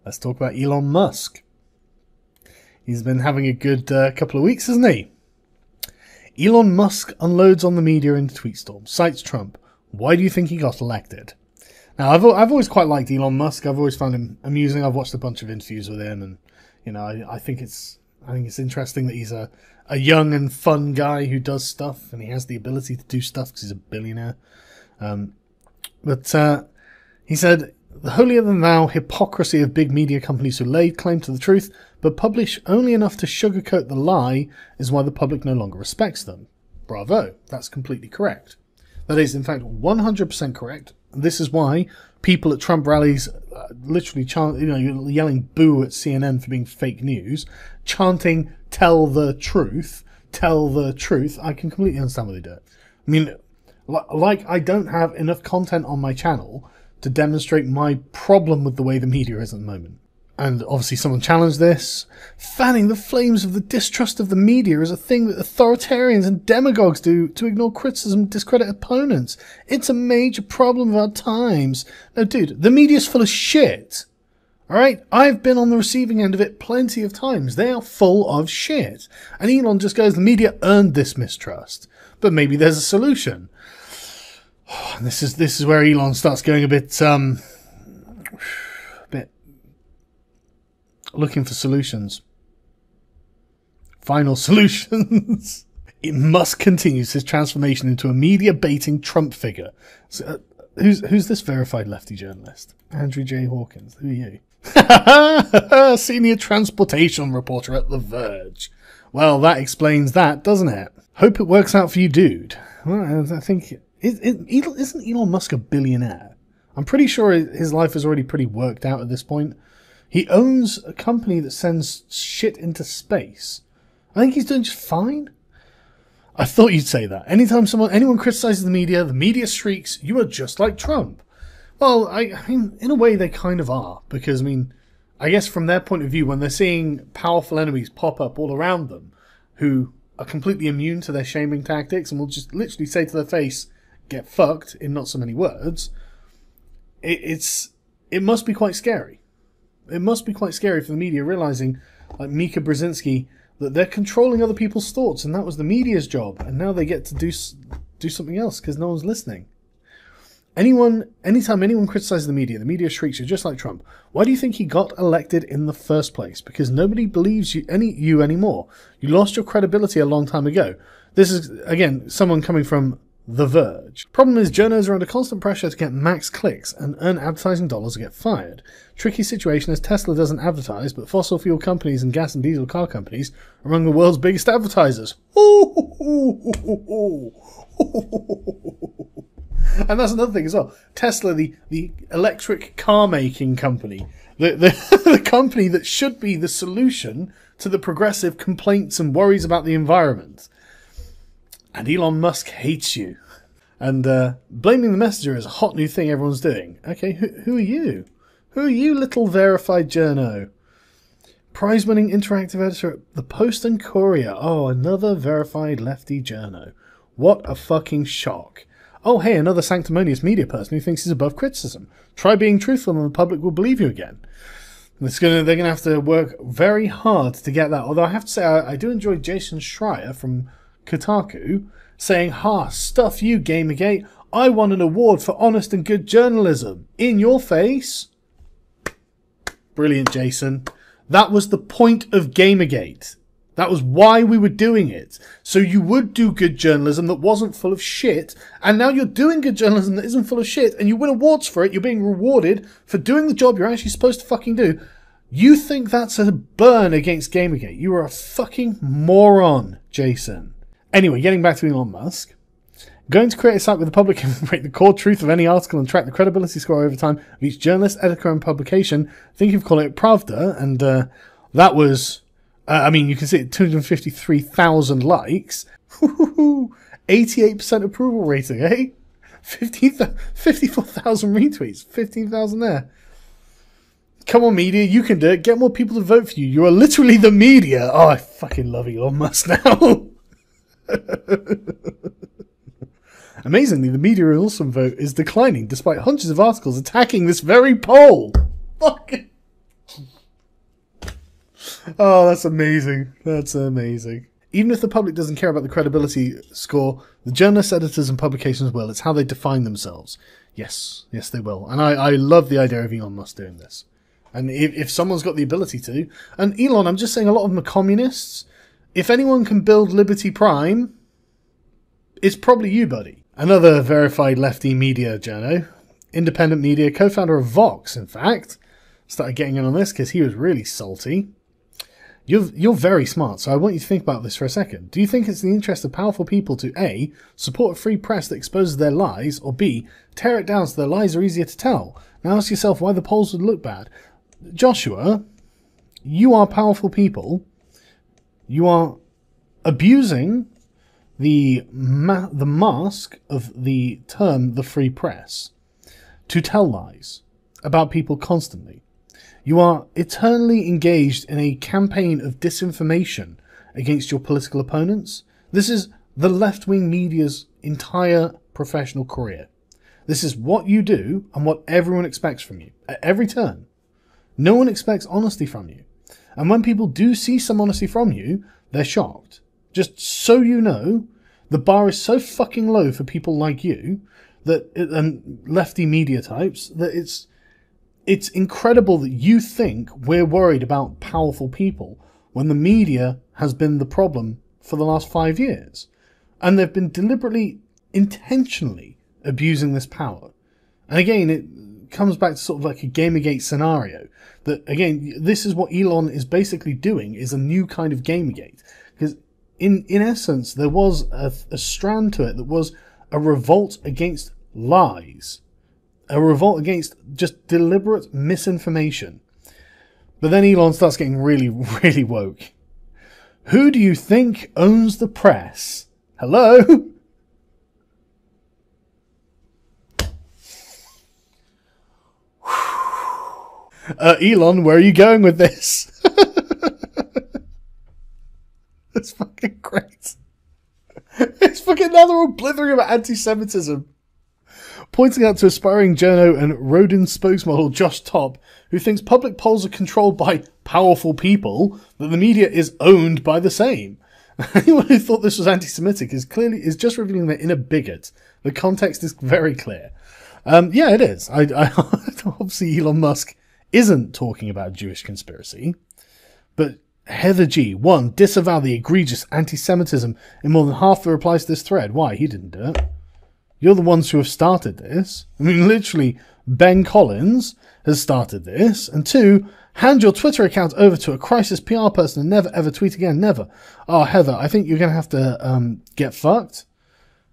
Let's talk about Elon Musk. He's been having a good couple of weeks, hasn't he? Elon Musk unloads on the media in Tweetstorm, cites Trump. Why do you think he got elected? Now, I've always quite liked Elon Musk. I've always found him amusing. I've watched a bunch of interviews with him, and you know, I think it's interesting that he's a young and fun guy who does stuff, and he has the ability to do stuff because he's a billionaire. But he said, the holier-than-thou hypocrisy of big media companies who lay claim to the truth, but publish only enough to sugarcoat the lie, is why the public no longer respects them. Bravo. That's completely correct. That is, in fact, 100% correct. This is why people at Trump rallies literally yelling boo at CNN for being fake news, chanting tell the truth, tell the truth. I can completely understand why they do it. I mean, like, I don't have enough content on my channel to demonstrate my problem with the way the media is at the moment. And obviously someone challenged this. Fanning the flames of the distrust of the media is a thing that authoritarians and demagogues do to ignore criticism and discredit opponents. It's a major problem of our times. No, dude, the media's full of shit. Alright? I've been on the receiving end of it plenty of times. They are full of shit. And Elon just goes, the media earned this mistrust. But maybe there's a solution. And this is where Elon starts going a bit looking for solutions. Final solutions. Musk continues his transformation into a media-baiting Trump figure. So, who's this verified lefty journalist? Andrew J. Hawkins. Who are you? Senior transportation reporter at The Verge. Well, that explains that, doesn't it? Hope it works out for you, dude. Well, I think... Isn't Elon Musk a billionaire? I'm pretty sure his life is already pretty worked out at this point. He owns a company that sends shit into space. I think he's doing just fine. I thought you'd say that. Anytime anyone criticizes the media shrieks, you are just like Trump. Well, I mean, in a way they kind of are. Because, I mean, I guess from their point of view, when they're seeing powerful enemies pop up all around them, who are completely immune to their shaming tactics and will just literally say to their face, get fucked, in not so many words, it must be quite scary. It must be quite scary for the media realizing, like Mika Brzezinski, that they're controlling other people's thoughts, and that was the media's job, and now they get to do something else because no one's listening. Anytime anyone criticizes the media shrieks, you're just like Trump. Why do you think he got elected in the first place? Because nobody believes you anymore. You lost your credibility a long time ago. This is, again, someone coming from The Verge. Problem is, journos are under constant pressure to get max clicks and earn advertising dollars or get fired. Tricky situation as Tesla doesn't advertise, but fossil fuel companies and gas and diesel car companies are among the world's biggest advertisers. And that's another thing as well. Tesla, the electric car making company, the company that should be the solution to the progressive complaints and worries about the environment. And Elon Musk hates you. And blaming the messenger is a hot new thing everyone's doing. Okay, who are you? Who are you, little verified journo? Prize-winning interactive editor at The Post and Courier. Oh, another verified lefty journo. What a fucking shock. Oh, hey, another sanctimonious media person who thinks he's above criticism. Try being truthful and the public will believe you again. They're gonna have to work very hard to get that. Although I have to say, I do enjoy Jason Schreier from Kotaku saying, stuff you, Gamergate. I won an award for honest and good journalism. In your face. Brilliant, Jason. That was the point of Gamergate. That was why we were doing it. So you would do good journalism that wasn't full of shit, and now you're doing good journalism that isn't full of shit, and you win awards for it. You're being rewarded for doing the job you're actually supposed to fucking do. You think that's a burn against Gamergate. You are a fucking moron, Jason. Anyway, getting back to Elon Musk. Going to create a site where the public can rate the core truth of any article and track the credibility score over time of each journalist, editor, and publication. I think you've called it Pravda, and that was, you can see it, 253,000 likes. 88% approval rating, eh? 54,000 retweets, 15,000 there. Come on, media, you can do it. Get more people to vote for you. You are literally the media. Oh, I fucking love Elon Musk now. Amazingly, the media awesome vote is declining despite hundreds of articles attacking this very poll. Fucking Oh, that's amazing. That's amazing. Even if the public doesn't care about the credibility score, the journalists, editors, and publications will. It's how they define themselves. Yes, yes, they will. And I love the idea of Elon Musk doing this. And if someone's got the ability to... And Elon, I'm just saying a lot of them are communists. If anyone can build Liberty Prime, it's probably you, buddy. Another verified lefty media journo. Independent media, co-founder of Vox, in fact. Started getting in on this because he was really salty. You're very smart, so I want you to think about this for a second. Do you think it's in the interest of powerful people to A, support a free press that exposes their lies, or B, tear it down so their lies are easier to tell? Now ask yourself why the polls would look bad. Joshua, you are powerful people. You are abusing the mask of the term the free press to tell lies about people constantly. You are eternally engaged in a campaign of disinformation against your political opponents. This is the left-wing media's entire professional career. This is what you do and what everyone expects from you at every turn. No one expects honesty from you. And when people do see some honesty from you, they're shocked. Just so you know, the bar is so fucking low for people like you and lefty media types that it's incredible that you think we're worried about powerful people when the media has been the problem for the last 5 years. And they've been deliberately, intentionally abusing this power. And again, it comes back to sort of like a Gamergate scenario. That, again, this is what Elon is basically doing, is a new kind of Gamergate. Because in essence, there was a strand to it that was a revolt against lies. A revolt against just deliberate misinformation. But then Elon starts getting really, really woke. Who do you think owns the press? Hello? Elon, where are you going with this? That's fucking great. It's fucking now they're all blithering about anti-Semitism. Pointing out to aspiring journo and Rodin spokesmodel Josh Top, who thinks public polls are controlled by powerful people, that the media is owned by the same. Anyone who thought this was anti-Semitic is just revealing their inner bigot. The context is very clear. Yeah, it is. Obviously Elon Musk isn't talking about Jewish conspiracy, but Heather G. 1. Disavow the egregious anti-Semitism in more than half the replies to this thread. Why? He didn't do it. You're the ones who have started this. I mean, literally, Ben Collins has started this. And 2, hand your Twitter account over to a crisis PR person and never ever tweet again. Never. Oh, Heather, I think you're going to have to get fucked.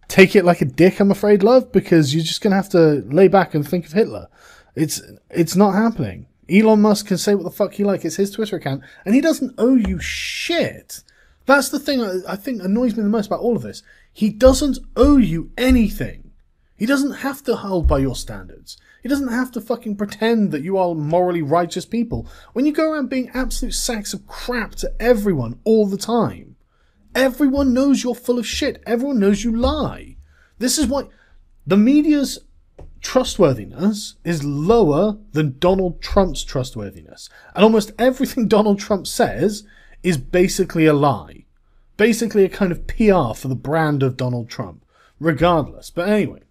Take it like a dick, I'm afraid, love, because you're just going to have to lay back and think of Hitler. It's not happening. Elon Musk can say what the fuck he likes. It's his Twitter account. And he doesn't owe you shit. That's the thing I think annoys me the most about all of this. He doesn't owe you anything. He doesn't have to hold by your standards. He doesn't have to fucking pretend that you are morally righteous people when you go around being absolute sacks of crap to everyone all the time. Everyone knows you're full of shit. Everyone knows you lie. This is why the media's trustworthiness is lower than Donald Trump's trustworthiness. And almost everything Donald Trump says is basically a lie. Basically a kind of PR for the brand of Donald Trump. Regardless. But anyway.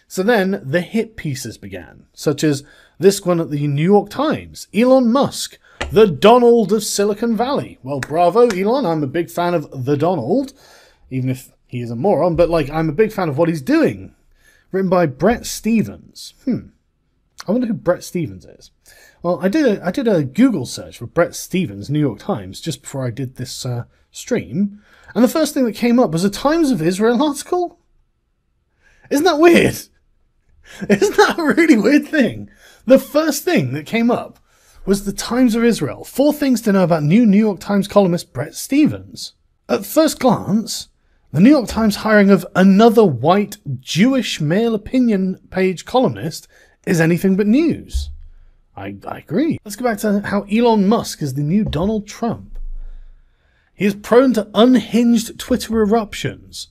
So then the hit pieces began. Such as this one at the New York Times. Elon Musk, the Donald of Silicon Valley. Well, bravo, Elon. I'm a big fan of the Donald. Even if he is a moron. But, I'm a big fan of what he's doing. Written by Brett Stevens. I wonder who Brett Stevens is. Well, I did a Google search for Brett Stevens, New York Times, just before I did this stream. And the first thing that came up was a Times of Israel article. Isn't that weird? Isn't that a really weird thing? The first thing that came up was the Times of Israel. 4 things to know about new New York Times columnist Brett Stevens. At first glance, the New York Times hiring of another white Jewish male opinion page columnist is anything but news. I agree. Let's go back to how Elon Musk is the new Donald Trump. He is prone to unhinged Twitter eruptions.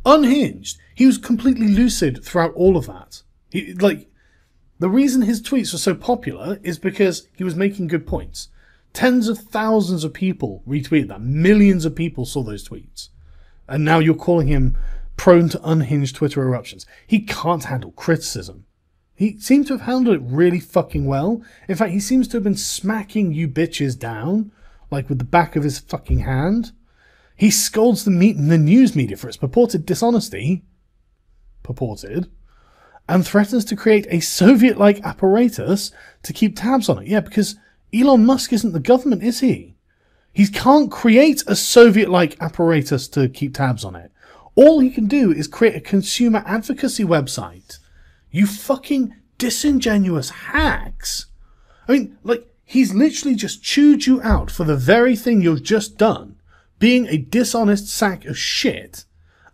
Unhinged. He was completely lucid throughout all of that. The reason his tweets were so popular is because he was making good points. Tens of thousands of people retweeted that. Millions of people saw those tweets. And now you're calling him prone to unhinged Twitter eruptions. He can't handle criticism. He seems to have handled it really fucking well. In fact, he seems to have been smacking you bitches down, like with the back of his fucking hand. He scolds the news media for its purported dishonesty, and threatens to create a Soviet-like apparatus to keep tabs on it. Yeah, because Elon Musk isn't the government, is he? He can't create a Soviet-like apparatus to keep tabs on it. All he can do is create a consumer advocacy website. You fucking disingenuous hacks. I mean, like, he's literally just chewed you out for the very thing you've just done, being a dishonest sack of shit,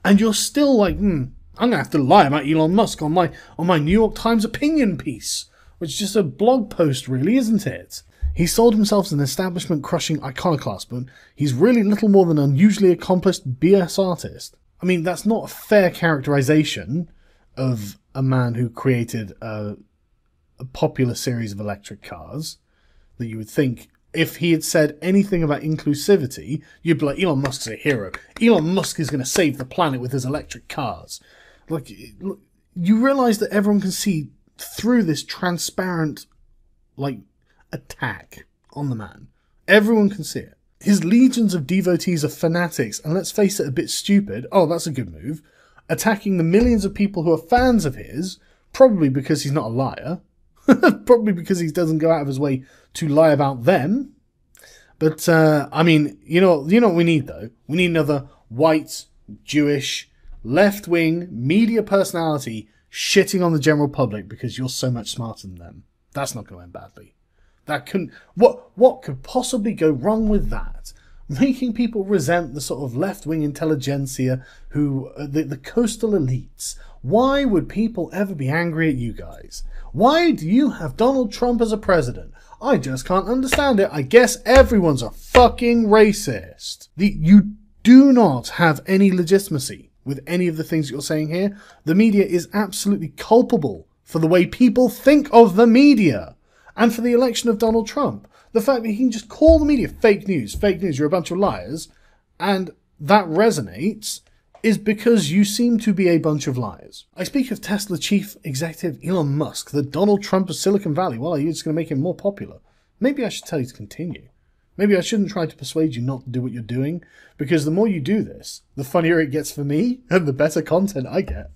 and you're still like, I'm gonna have to lie about Elon Musk on my New York Times opinion piece, which is just a blog post, really, isn't it? He sold himself as an establishment-crushing iconoclast, but he's really little more than an unusually accomplished BS artist. I mean, that's not a fair characterization of a man who created a popular series of electric cars that you would think, if he had said anything about inclusivity, you'd be like, Elon Musk's a hero. Elon Musk is going to save the planet with his electric cars. Like, you realise that everyone can see through this transparent, like, attack on the man. Everyone can see it. His legions of devotees are fanatics, and let's face it, a bit stupid. Oh, that's a good move. Attacking the millions of people who are fans of his, probably because he's not a liar. Probably because he doesn't go out of his way to lie about them. But, I mean, you know what we need, though? We need another white, Jewish, left-wing media personality shitting on the general public because you're so much smarter than them. That's not going to end badly. That couldn't... What could possibly go wrong with that? Making people resent the sort of left-wing intelligentsia who... the coastal elites. Why would people ever be angry at you guys? Why do you have Donald Trump as a president? I just can't understand it. I guess everyone's a fucking racist. You do not have any legitimacy with any of the things you're saying here. The media is absolutely culpable for the way people think of the media and for the election of Donald Trump. The fact that he can just call the media fake news, you're a bunch of liars, and that resonates is because you seem to be a bunch of liars. I speak of Tesla chief executive Elon Musk, the Donald Trump of Silicon Valley. Well, you're just going to make him more popular. Maybe I should tell you to continue. Maybe I shouldn't try to persuade you not to do what you're doing, because the more you do this, the funnier it gets for me, and the better content I get.